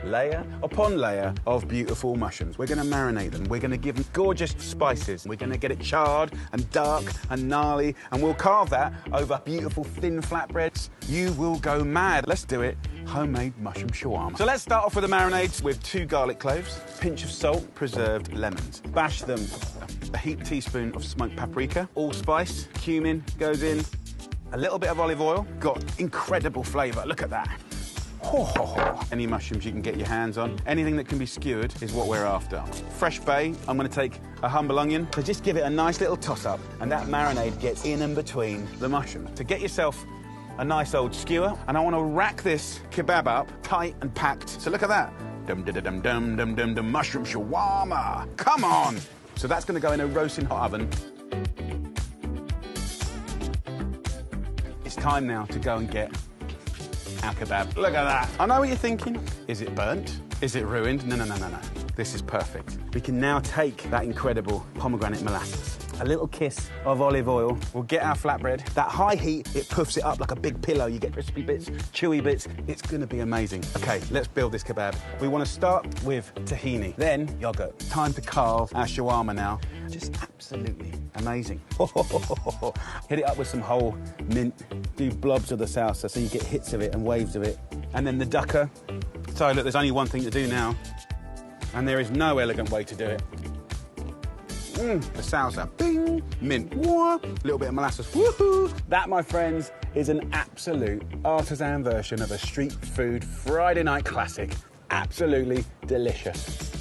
layer upon layer of beautiful mushrooms. We're going to marinate them. We're going to give them gorgeous spices. We're going to get it charred and dark and gnarly, and we'll carve that over beautiful thin flatbreads. You will go mad. Let's do it. Homemade mushroom shawarma. So let's start off with the marinades with 2 garlic cloves, pinch of salt, preserved lemons. Bash them, a heaped teaspoon of smoked paprika, allspice, cumin goes in, a little bit of olive oil, got incredible flavour, look at that. Any mushrooms you can get your hands on, anything that can be skewered is what we're after. Fresh bay, I'm going to take a humble onion, so just give it a nice little toss-up, and that marinade gets in and between the mushrooms. To get yourself a nice old skewer, and I want to rack this kebab up tight and packed. So look at that. Dum-dum-dum-dum-dum-dum, mushroom shawarma. Come on. So that's going to go in a roasting hot oven. It's time now to go and get our kebab. Look at that. I know what you're thinking. Is it burnt? Is it ruined? No, no, no, no, no. This is perfect. We can now take that incredible pomegranate molasses, a little kiss of olive oil. We'll get our flatbread. That high heat, it puffs it up like a big pillow. You get crispy bits, chewy bits. It's going to be amazing. OK, let's build this kebab. We want to start with tahini, then yogurt. Time to carve our shawarma now. Just absolutely amazing. Hit it up with some whole mint. Do blobs of the salsa so you get hits of it and waves of it. And then the ducker. So look, there's only one thing to do now. And there is no elegant way to do it. The salsa, bing, mint, wah, little bit of molasses, woohoo. That, my friends, is an absolute artisan version of a street food Friday night classic. Absolutely delicious.